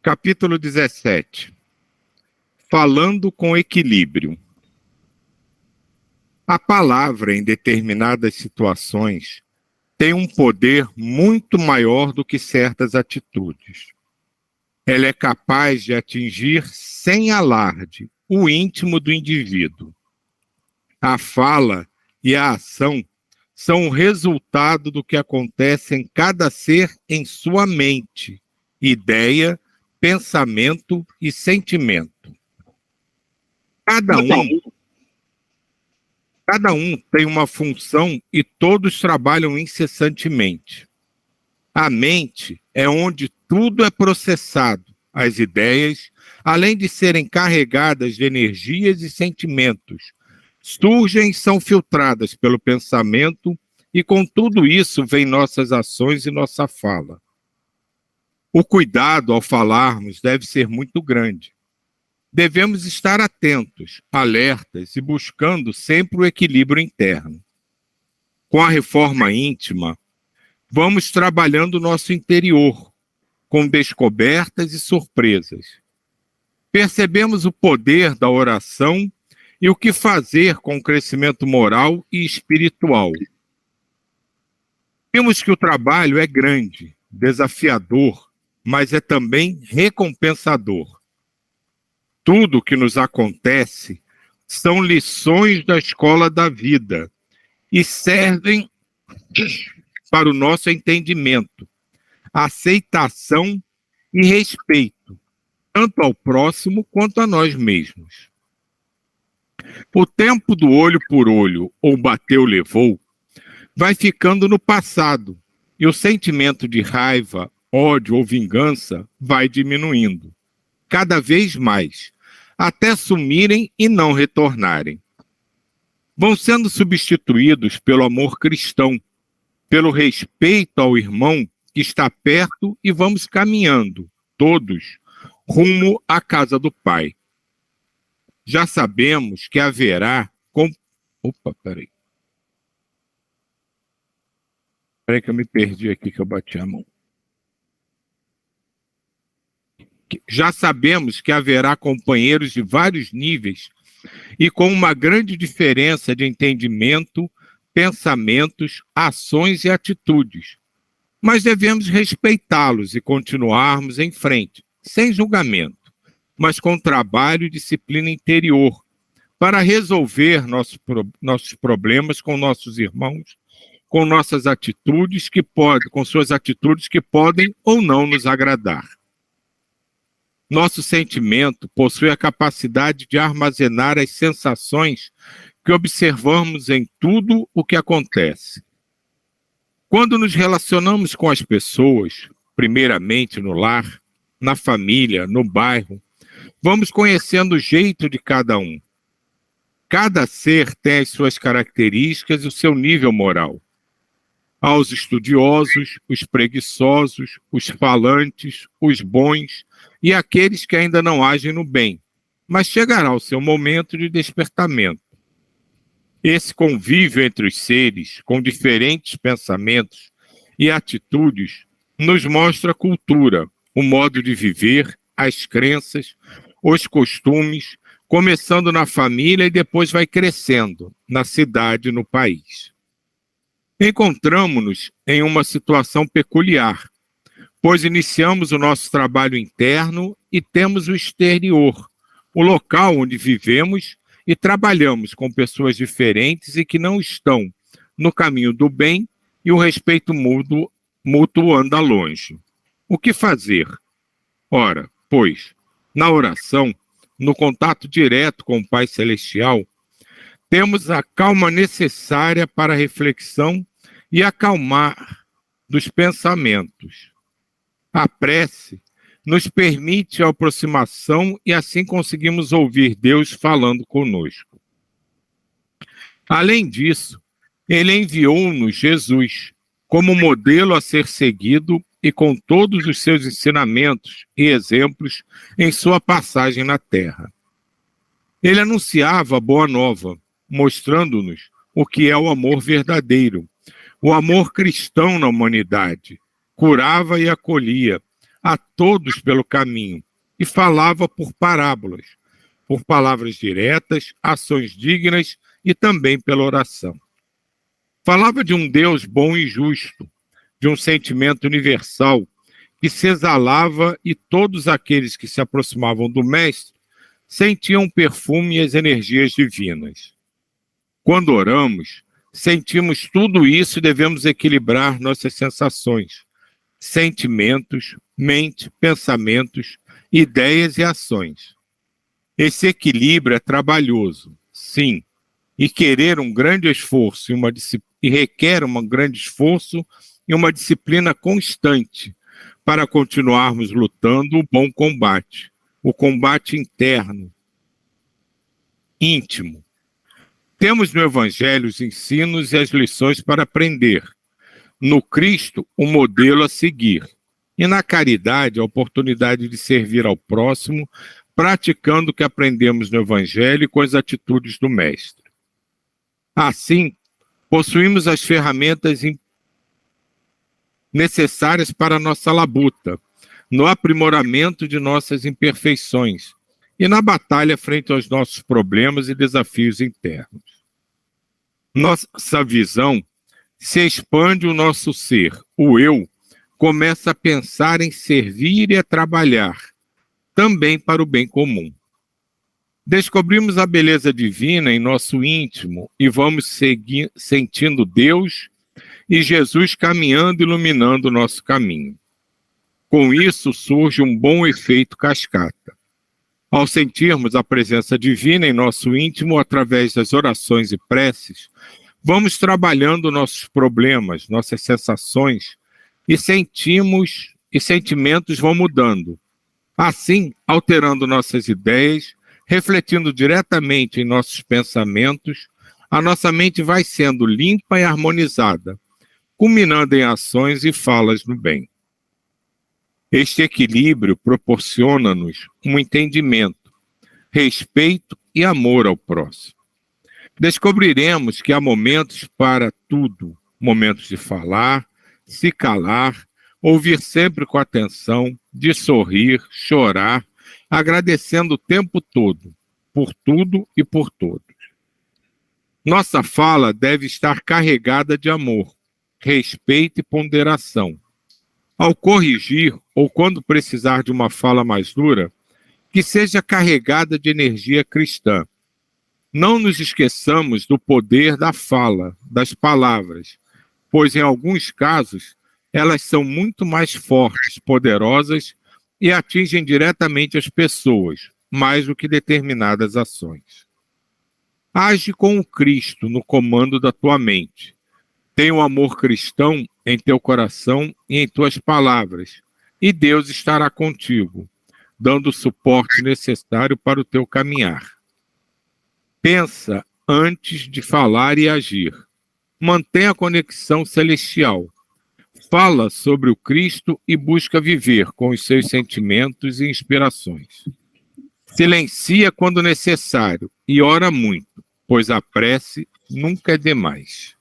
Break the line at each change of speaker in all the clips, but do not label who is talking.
Capítulo 17. Falando com equilíbrio. A palavra, em determinadas situações, tem um poder muito maior do que certas atitudes. Ela é capaz de atingir sem alarde o íntimo do indivíduo. A fala e a ação são o resultado do que acontece em cada ser em sua mente, ideia, pensamento e sentimento. Cada um tem uma função e todos trabalham incessantemente. A mente é onde tudo é processado, as ideias, além de serem carregadas de energias e sentimentos, surgem e são filtradas pelo pensamento e com tudo isso vem nossas ações e nossa fala. O cuidado ao falarmos deve ser muito grande. Devemos estar atentos, alertas e buscando sempre o equilíbrio interno. Com a reforma íntima, vamos trabalhando o nosso interior, com descobertas e surpresas. Percebemos o poder da oração e o que fazer com o crescimento moral e espiritual. Vimos que o trabalho é grande, desafiador, mas é também recompensador. Tudo o que nos acontece são lições da escola da vida e servem para o nosso entendimento, aceitação e respeito, tanto ao próximo quanto a nós mesmos. O tempo do olho por olho, ou bateu, levou, vai ficando no passado e o sentimento de raiva, ódio ou vingança vai diminuindo, cada vez mais, até sumirem e não retornarem. Vão sendo substituídos pelo amor cristão, pelo respeito ao irmão que está perto e vamos caminhando, todos, rumo à casa do Pai. Já sabemos que haverá... Peraí que eu me perdi aqui, que eu bati a mão. Já sabemos que haverá companheiros de vários níveis e com uma grande diferença de entendimento, pensamentos, ações e atitudes. Mas devemos respeitá-los e continuarmos em frente, sem julgamento, mas com trabalho e disciplina interior, para resolver nossos problemas com nossos irmãos, com nossas atitudes com suas atitudes que podem ou não nos agradar. Nosso sentimento possui a capacidade de armazenar as sensações que observamos em tudo o que acontece. Quando nos relacionamos com as pessoas, primeiramente no lar, na família, no bairro, vamos conhecendo o jeito de cada um. Cada ser tem as suas características e o seu nível moral. Há os estudiosos, os preguiçosos, os falantes, os bons e aqueles que ainda não agem no bem, mas chegará o seu momento de despertamento. Esse convívio entre os seres, com diferentes pensamentos e atitudes, nos mostra a cultura, o modo de viver, as crenças, os costumes, começando na família e depois vai crescendo, na cidade e no país. Encontramo-nos em uma situação peculiar, pois iniciamos o nosso trabalho interno e temos o exterior, o local onde vivemos e trabalhamos com pessoas diferentes e que não estão no caminho do bem e o respeito mútuo anda longe. O que fazer? Ora, pois, na oração, no contato direto com o Pai Celestial, temos a calma necessária para a reflexão e acalmar dos pensamentos. A prece nos permite a aproximação e assim conseguimos ouvir Deus falando conosco. Além disso, Ele enviou-nos Jesus como modelo a ser seguido e com todos os seus ensinamentos e exemplos em sua passagem na Terra. Ele anunciava a Boa Nova, mostrando-nos o que é o amor verdadeiro, o amor cristão na humanidade. Curava e acolhia, a todos pelo caminho e falava por parábolas, por palavras diretas, ações dignas e também pela oração. Falava de um Deus bom e justo, de um sentimento universal que se exalava e todos aqueles que se aproximavam do Mestre sentiam o perfume e as energias divinas. Quando oramos, sentimos tudo isso e devemos equilibrar nossas sensações, sentimentos, mente, pensamentos, ideias e ações. Esse equilíbrio é trabalhoso, sim, e requer um grande esforço e uma disciplina constante para continuarmos lutando o bom combate, o combate interno, íntimo. Temos no Evangelho os ensinos e as lições para aprender, no Cristo o modelo a seguir, e na caridade a oportunidade de servir ao próximo, praticando o que aprendemos no Evangelho com as atitudes do Mestre. Assim, possuímos as ferramentas necessárias para a nossa labuta, no aprimoramento de nossas imperfeições e na batalha frente aos nossos problemas e desafios internos. Nossa visão se expande, o nosso ser, o eu, começa a pensar em servir e a trabalhar, também para o bem comum. Descobrimos a beleza divina em nosso íntimo e vamos sentindo Deus e Jesus caminhando e iluminando o nosso caminho. Com isso surge um bom efeito cascata. Ao sentirmos a presença divina em nosso íntimo através das orações e preces, vamos trabalhando nossos problemas, nossas sensações e sentimentos vão mudando. Assim, alterando nossas ideias, refletindo diretamente em nossos pensamentos, a nossa mente vai sendo limpa e harmonizada, culminando em ações e falas no bem. Este equilíbrio proporciona-nos um entendimento, respeito e amor ao próximo. Descobriremos que há momentos para tudo, momentos de falar, se calar, ouvir sempre com atenção, de sorrir, chorar, agradecendo o tempo todo, por tudo e por todos. Nossa fala deve estar carregada de amor, respeito e ponderação. Ao corrigir ou quando precisar de uma fala mais dura, que seja carregada de energia cristã. Não nos esqueçamos do poder da fala, das palavras, pois em alguns casos elas são muito mais fortes, poderosas e atingem diretamente as pessoas, mais do que determinadas ações. Age com o Cristo no comando da tua mente. Tenha o amor cristão em teu coração e em tuas palavras, e Deus estará contigo, dando o suporte necessário para o teu caminhar. Pensa antes de falar e agir. Mantenha a conexão celestial. Fala sobre o Cristo e busca viver com os seus sentimentos e inspirações. Silencia quando necessário e ora muito, pois a prece nunca é demais.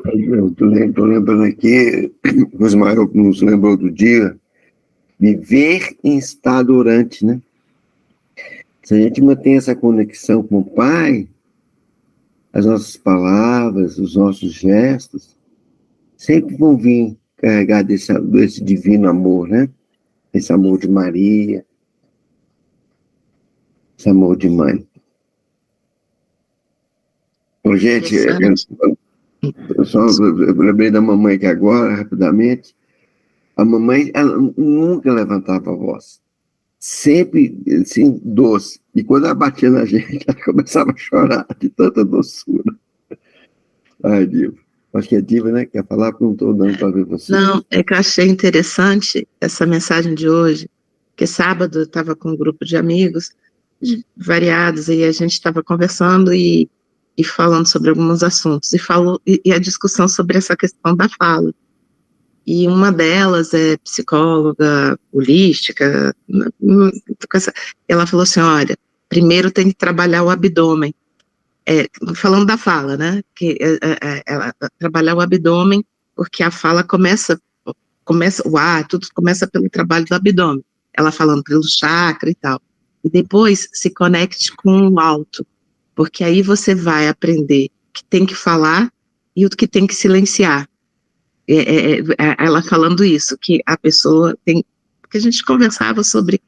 Eu tô lembrando aqui, o Ismael nos lembrou do dia, viver em estado orante, né? Se a gente mantém essa conexão com o Pai, as nossas palavras, os nossos gestos, sempre vão vir carregados desse divino amor, né? Esse amor de Maria, esse amor de mãe. Bom, gente, eu lembrei da mamãe aqui agora, rapidamente. A mamãe, ela nunca levantava a voz. Sempre, assim, doce. E quando ela batia na gente, ela começava a chorar de tanta doçura. Ai, Diva. Acho que é Diva, né? Quer falar? Porque não estou dando para ver você.
Não, é que eu achei interessante essa mensagem de hoje, porque sábado eu estava com um grupo de amigos variados, e a gente estava conversando e falando sobre alguns assuntos, e a discussão sobre essa questão da fala. E uma delas é psicóloga, holística, ela falou assim, olha, primeiro tem que trabalhar o abdômen, falando da fala, né, que ela trabalhar o abdômen, porque a fala começa, tudo começa pelo trabalho do abdômen, ela falando pelo chakra e tal, e depois se conecte com o alto, porque aí você vai aprender que tem que falar e o que tem que silenciar. Ela falando isso, que a pessoa tem, porque a gente conversava sobre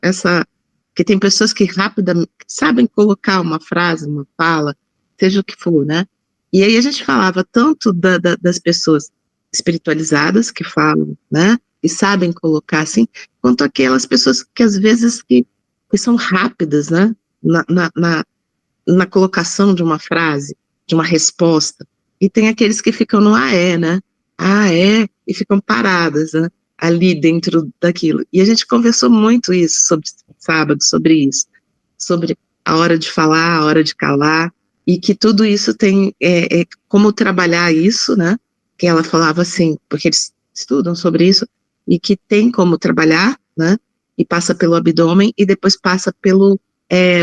essa que tem pessoas que rapidamente sabem colocar uma frase, uma fala, seja o que for, né? E aí a gente falava tanto das pessoas espiritualizadas que falam, né? E sabem colocar assim, quanto aquelas pessoas que às vezes que são rápidas, né? Na colocação de uma frase, de uma resposta. E tem aqueles que ficam no né? E ficam paradas, né? Ali dentro daquilo. E a gente conversou muito isso sobre sábado, sobre isso, sobre a hora de falar, a hora de calar, e que tudo isso tem como trabalhar isso, né? Que ela falava assim, porque eles estudam sobre isso, e que tem como trabalhar, né? E passa pelo abdômen, e depois passa pelo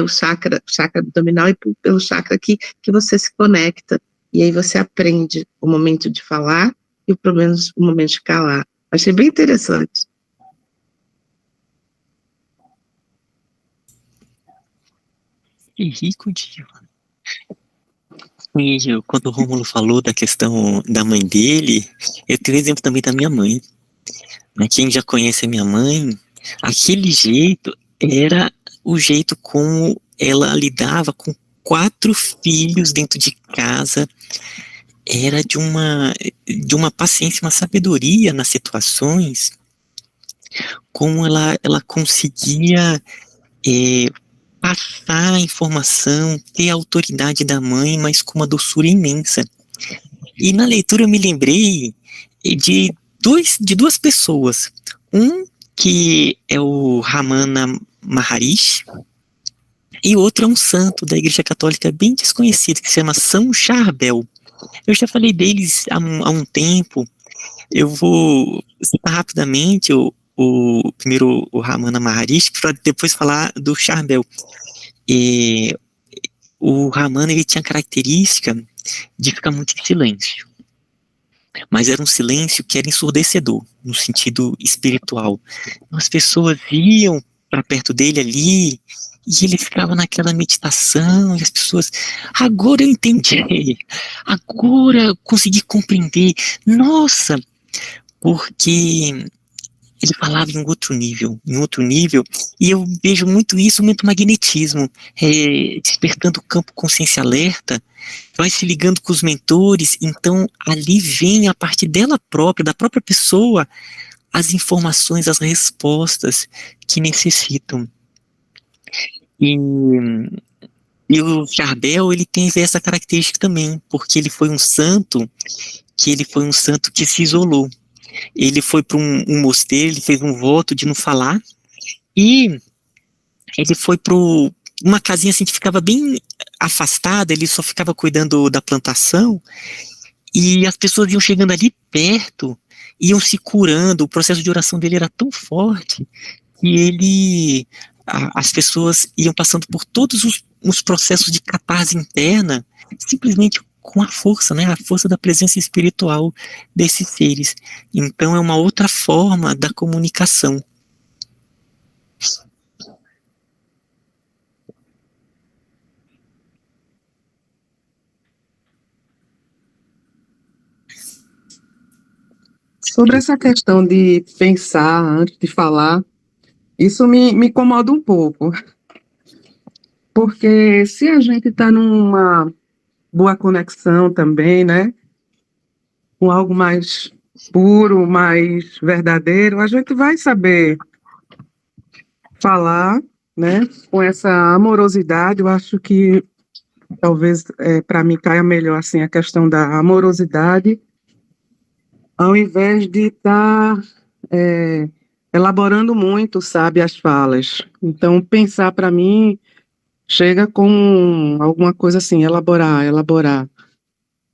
o chakra abdominal e pelo chakra que você se conecta, e aí você aprende o momento de falar e pelo menos o momento de calar. Achei bem interessante.
Que rico, Diva. E quando o Rômulo falou da questão da mãe dele, eu tenho um exemplo também da minha mãe. Quem já conhece a minha mãe, aquele jeito era o jeito como ela lidava com 4 filhos dentro de casa, era de uma paciência, uma sabedoria nas situações, como ela conseguia passar a informação, ter a autoridade da mãe, mas com uma doçura imensa. E na leitura eu me lembrei de duas pessoas, que é o Ramana Maharishi, e o outro é um santo da Igreja Católica bem desconhecido, que se chama São Charbel. Eu já falei deles há um tempo. Eu vou citar rapidamente primeiro o Ramana Maharishi, para depois falar do Charbel. O Ramana, ele tinha a característica de ficar muito em silêncio. Mas era um silêncio que era ensurdecedor, no sentido espiritual. As pessoas iam para perto dele ali, e ele ficava naquela meditação, e as pessoas, agora eu entendi, agora eu consegui compreender, nossa, porque ele falava em outro nível, e eu vejo muito isso, muito magnetismo, despertando o campo consciência alerta, vai se ligando com os mentores, então ali vem a partir dela própria, da própria pessoa, as informações, as respostas que necessitam. E o Charbel, ele tem essa característica também, porque ele foi um santo que se isolou. Ele foi para um mosteiro, ele fez um voto de não falar, e ele foi para uma casinha assim que ficava bem afastada, ele só ficava cuidando da plantação, e as pessoas iam chegando ali perto, iam se curando, o processo de oração dele era tão forte, que as pessoas iam passando por todos os processos de catarse interna, simplesmente com a força, né, a força da presença espiritual desses seres. Então é uma outra forma da comunicação.
Sobre essa questão de pensar antes de falar, isso me incomoda um pouco, porque se a gente está numa boa conexão também, né, com algo mais puro, mais verdadeiro, a gente vai saber falar, né, com essa amorosidade. Eu acho que talvez para mim caia melhor assim a questão da amorosidade, ao invés de estar elaborando muito, sabe, as falas. Então, pensar para mim chega com alguma coisa assim, elaborar.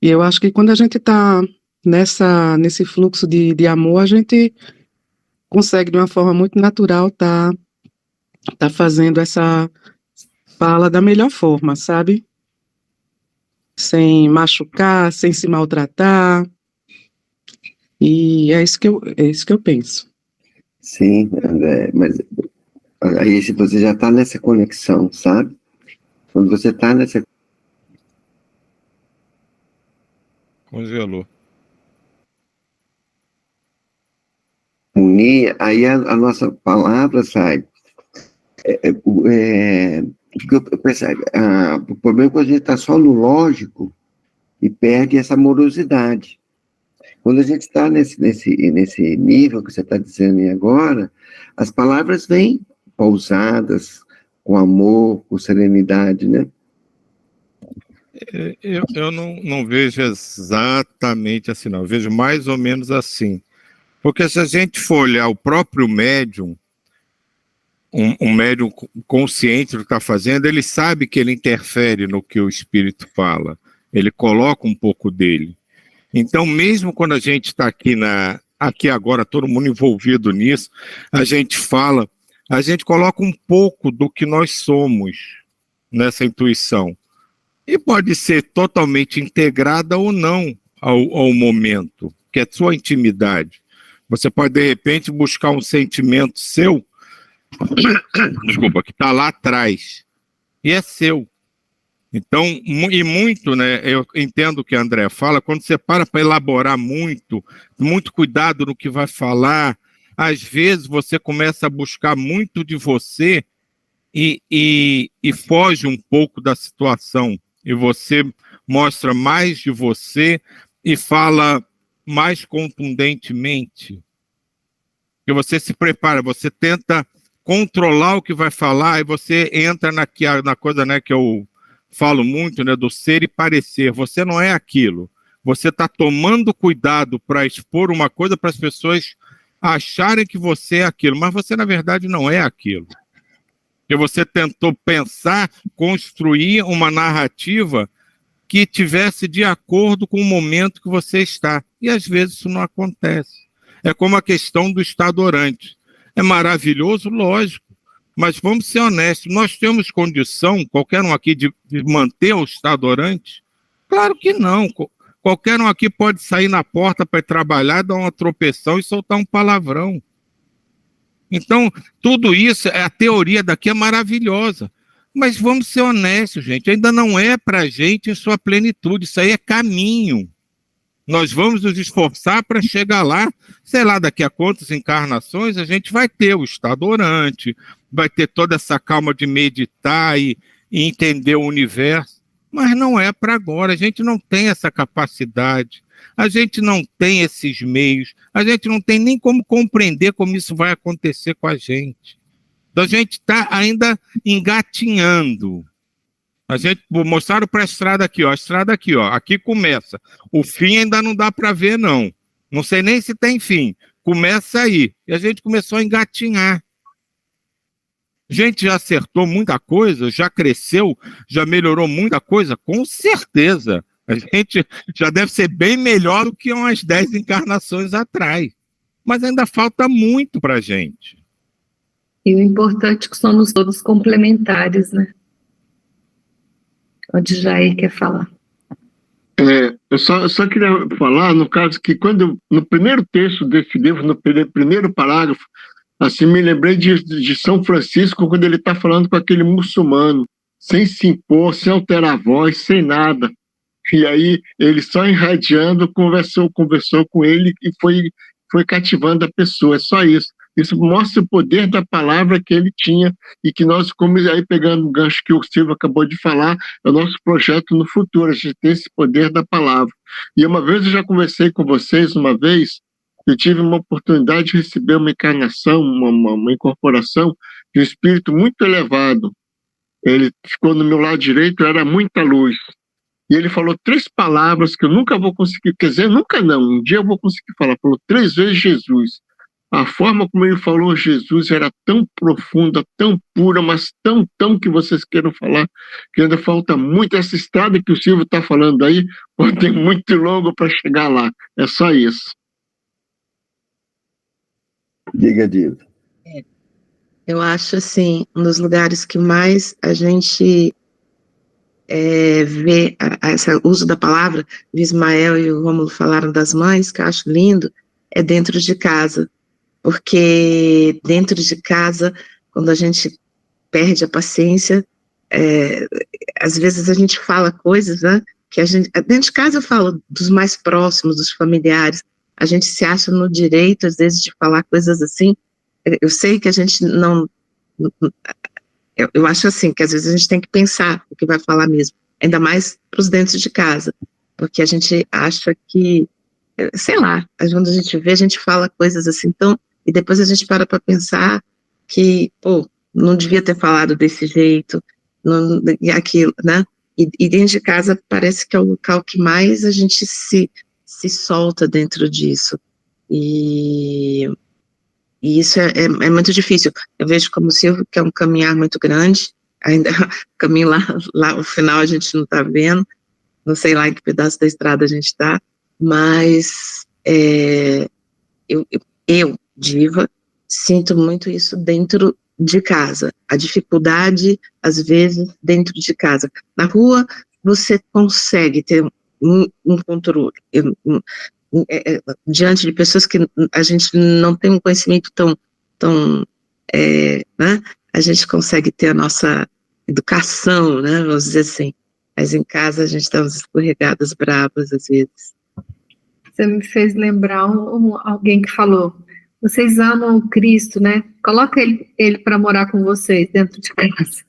E eu acho que quando a gente está nesse fluxo de amor, a gente consegue de uma forma muito natural tá fazendo essa fala da melhor forma, sabe? sem machucar, sem se maltratar. E é isso que eu penso.
Sim, André, mas aí se você já está nessa conexão, sabe? Quando você está nessa
Congelou.
harmonia, aí a nossa palavra sai. Eu percebo, o problema é quando a gente está só no lógico e perde essa amorosidade. Quando a gente está nesse nível que você está dizendo aí agora, as palavras vêm pausadas, com amor, com serenidade, né?
Eu não vejo exatamente assim, não. Eu vejo mais ou menos assim. Porque se a gente for olhar o próprio médium, um médium consciente do que está fazendo, ele sabe que ele interfere no que o espírito fala. Ele coloca um pouco dele. Então, mesmo quando a gente está aqui agora, todo mundo envolvido nisso, a gente fala, a gente coloca um pouco do que nós somos nessa intuição. E pode ser totalmente integrada ou não ao momento, que é sua intimidade. Você pode, de repente, buscar um sentimento seu, desculpa, que está lá atrás, e é seu. Então, e muito, né, eu entendo o que a André fala, quando você para elaborar muito cuidado no que vai falar, às vezes você começa a buscar muito de você e foge um pouco da situação, e você mostra mais de você e fala mais contundentemente. E você se prepara, você tenta controlar o que vai falar, e você entra na coisa, né, que eu falo muito, né, do ser e parecer. Você não é aquilo. Você está tomando cuidado para expor uma coisa para as pessoas acharem que você é aquilo, mas você, na verdade, não é aquilo. Porque você tentou pensar, construir uma narrativa que tivesse de acordo com o momento que você está. E, às vezes, isso não acontece. É como a questão do estado orante. É maravilhoso, lógico, mas vamos ser honestos, nós temos condição, qualquer um aqui, de manter o estado orante? Claro que não. Qualquer um aqui pode sair na porta para ir trabalhar, dar uma tropeção e soltar um palavrão. Então, tudo isso, a teoria daqui é maravilhosa. Mas vamos ser honestos, gente, ainda não é para a gente em sua plenitude, isso aí é caminho. Nós vamos nos esforçar para chegar lá, sei lá, daqui a quantas encarnações a gente vai ter o estado orante, vai ter toda essa calma de meditar e entender o universo, mas não é para agora, a gente não tem essa capacidade, a gente não tem esses meios, a gente não tem nem como compreender como isso vai acontecer com a gente. Então a gente está ainda engatinhando. A gente mostraram para a estrada aqui, ó, aqui começa. O fim ainda não dá para ver, não. Não sei nem se tem fim. Começa aí. E a gente começou a engatinhar. A gente já acertou muita coisa, já cresceu, já melhorou muita coisa, com certeza. A gente já deve ser bem melhor do que umas 10 encarnações atrás. Mas ainda falta muito para a gente.
E o importante é que somos todos complementares, né? Onde Jair quer falar.
Eu só queria falar, no caso, que quando, no primeiro texto desse livro, no primeiro parágrafo, assim, me lembrei de São Francisco, quando ele está falando com aquele muçulmano, sem se impor, sem alterar a voz, sem nada. E aí, ele só irradiando, conversou com ele e foi cativando a pessoa, é só isso. Isso mostra o poder da palavra que ele tinha e que nós, como aí pegando o gancho que o Silvio acabou de falar, é o nosso projeto no futuro, a gente tem esse poder da palavra. E uma vez eu já conversei com vocês, eu tive uma oportunidade de receber uma encarnação, uma incorporação de um espírito muito elevado. Ele ficou no meu lado direito, era muita luz. E ele falou 3 palavras que eu nunca vou conseguir, quer dizer, nunca não, um dia eu vou conseguir falar. Falou 3 vezes Jesus. A forma como ele falou Jesus era tão profunda, tão pura, mas tão que vocês queiram falar, que ainda falta muito. Essa estrada que o Silvio está falando aí, tem muito longo para chegar lá. É só isso.
Diga, Diva.
Eu acho, assim, um dos lugares que mais a gente ver esse uso da palavra, o Ismael e o Rômulo falaram das mães, que eu acho lindo, é dentro de casa, porque dentro de casa, quando a gente perde a paciência, às vezes a gente fala coisas, né, que a gente, dentro de casa eu falo dos mais próximos, dos familiares, a gente se acha no direito, às vezes, de falar coisas assim. Eu sei que a gente não, eu acho assim, que às vezes a gente tem que pensar o que vai falar mesmo, ainda mais para os dentro de casa, porque a gente acha que, sei lá, quando a gente vê, a gente fala coisas assim, então, e depois a gente para pensar que, pô, não devia ter falado desse jeito, não, e aquilo, né? E dentro de casa parece que é o local que mais a gente se solta dentro disso. E isso é muito difícil. Eu vejo como o Silvio, que é um caminhar muito grande, ainda o caminho lá, o final a gente não está vendo, não sei lá em que pedaço da estrada a gente está, mas eu, Diva, sinto muito isso dentro de casa, a dificuldade, às vezes, dentro de casa. Na rua, você consegue ter um controle, diante de pessoas que a gente não tem um conhecimento tão né, a gente consegue ter a nossa educação, né, vamos dizer assim, mas em casa a gente dá umas escorregadas bravas, às vezes.
Você me fez lembrar alguém que falou, vocês amam o Cristo, né? Coloca ele para morar com vocês dentro de casa.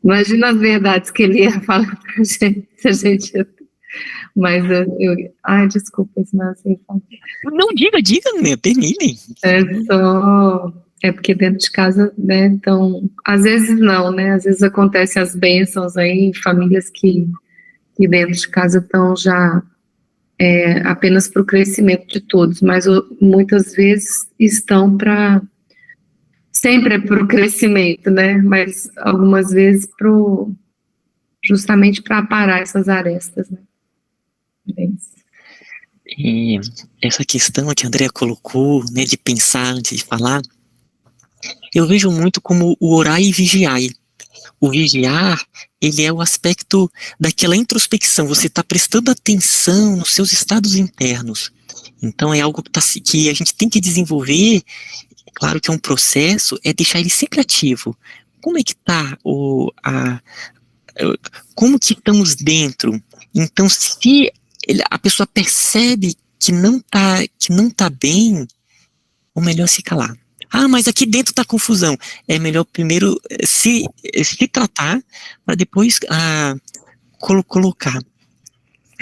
Imagina as verdades que ele ia falar pra gente, se a gente... Mas ai, desculpa, senão assim...
Não, diga, né? Termine.
É porque dentro de casa, né, então... Às vezes não, né? Às vezes acontecem as bênçãos aí, famílias que dentro de casa estão já... apenas para o crescimento de todos, mas muitas vezes estão sempre para o crescimento, né, mas algumas vezes justamente para parar essas arestas, né.
E essa questão que a Andrea colocou, né, de pensar antes de falar, eu vejo muito como o orar e vigiar. O vigiar, ele é o aspecto daquela introspecção, você está prestando atenção nos seus estados internos. Então é algo que a gente tem que desenvolver, claro que é um processo, é deixar ele sempre ativo. Como é que está como que estamos dentro? Então se a pessoa percebe que não tá bem, o melhor é se calar. Ah, mas aqui dentro tá confusão. É melhor primeiro se tratar para depois colocar.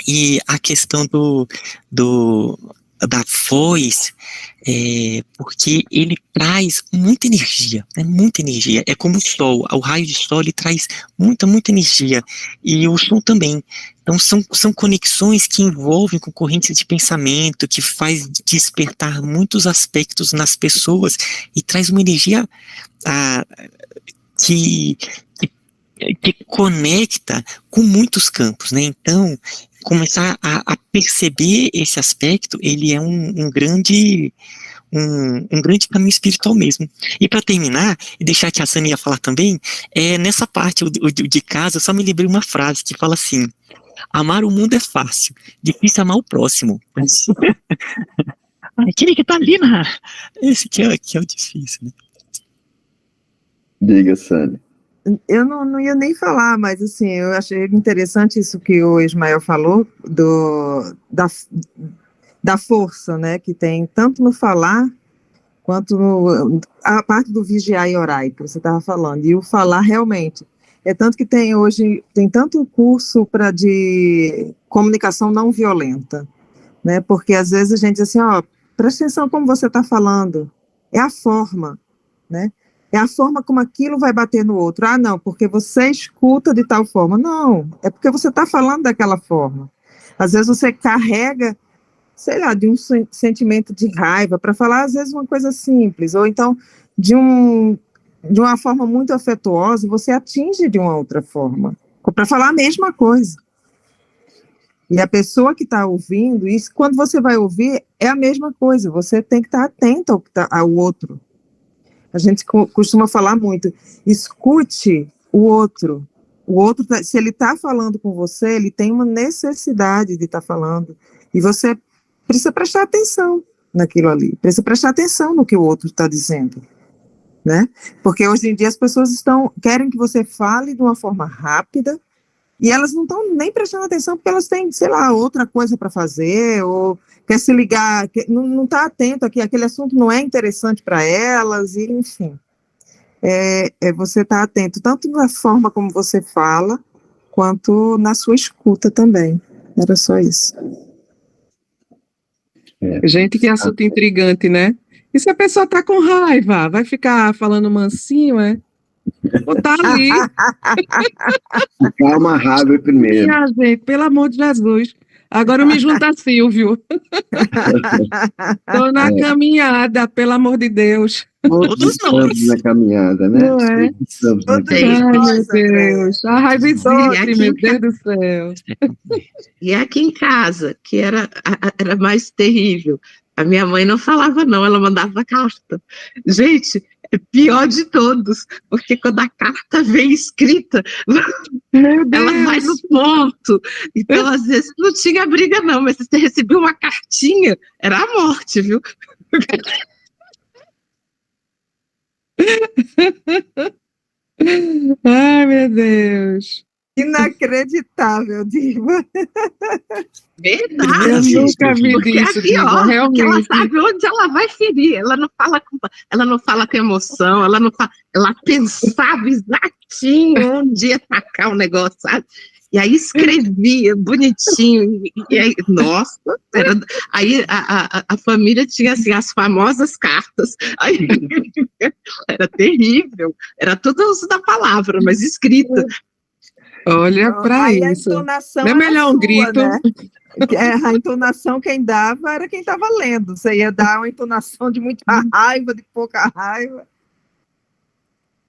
E a questão da voz, porque ele traz muita energia, né? Muita energia. É como o sol, o raio de sol ele traz muita energia. E o som também. Então são conexões que envolvem com correntes de pensamento, que faz despertar muitos aspectos nas pessoas e traz uma energia que conecta com muitos campos, né? Então, começar a perceber esse aspecto, ele é um grande caminho espiritual mesmo. E para terminar, e deixar que a Sânia ia falar também, nessa parte de casa, eu só me lembrei uma frase que fala assim: amar o mundo é fácil, difícil amar o próximo. Aquele que tá ali esse que é o difícil, né?
Diga, Sânia.
Eu não ia nem falar, mas assim, eu achei interessante isso que o Ismael falou, da força, né, que tem tanto no falar, quanto a parte do vigiar e orar, que você estava falando, e o falar realmente, tanto que hoje tem tanto curso de comunicação não violenta, né, porque às vezes a gente diz assim, presta atenção como você está falando, é a forma, né, é a forma como aquilo vai bater no outro. Ah, não, porque você escuta de tal forma. Não, é porque você está falando daquela forma. Às vezes você carrega, sei lá, de um sentimento de raiva para falar, às vezes, uma coisa simples. Ou então, de uma forma muito afetuosa, você atinge de uma outra forma, para falar a mesma coisa. E a pessoa que está ouvindo, isso, quando você vai ouvir, é a mesma coisa. Você tem que estar atento ao outro. A gente costuma falar muito, escute o outro, se ele está falando com você, ele tem uma necessidade de estar falando, e você precisa prestar atenção naquilo ali, precisa prestar atenção no que o outro está dizendo, né? Porque hoje em dia as pessoas querem que você fale de uma forma rápida, e elas não estão nem prestando atenção porque elas têm, sei lá, outra coisa para fazer, ou quer se ligar, não está atento aqui, aquele assunto não é interessante para elas, e enfim. Você está atento tanto na forma como você fala, quanto na sua escuta também. Era só isso.
Gente, que assunto intrigante, né? E se a pessoa está com raiva, vai ficar falando mansinho, é? Ou tá ali?
Calma, raiva primeiro.
Minha gente, pelo amor de Jesus. Agora eu me junto a Silvio. Estou na caminhada, pelo amor de Deus.
Todos estamos na caminhada, né?
Não é?
Todos estamos na
Ai,
caminhada.
meu Deus. A raiva existe, meu Deus do céu.
E aqui em casa, que era mais terrível, a minha mãe não falava não, ela mandava carta. Gente, é pior de todos, porque quando a carta vem escrita, ela vai no ponto. Então, às vezes, não tinha briga não, mas se você recebia uma cartinha, era a morte, viu?
Ai, meu Deus.
Inacreditável, Diva.
Verdade.
Eu nunca vi
Porque
disso,
é pior,
Diva,
porque ela
realmente.
sabe onde ela vai ferir. Ela não fala com emoção, ela pensava exatinho onde ia atacar o negócio, sabe? E aí escrevia bonitinho, e aí, nossa, aí a família tinha assim, as famosas cartas, aí, era terrível, era tudo uso da palavra, mas escrita.
Olha para
Aí a
isso.
entonação
Não é
era
melhor um
sua,
grito?
né? A entonação quem dava era quem estava lendo. Você ia dar uma entonação de muita raiva, de pouca raiva.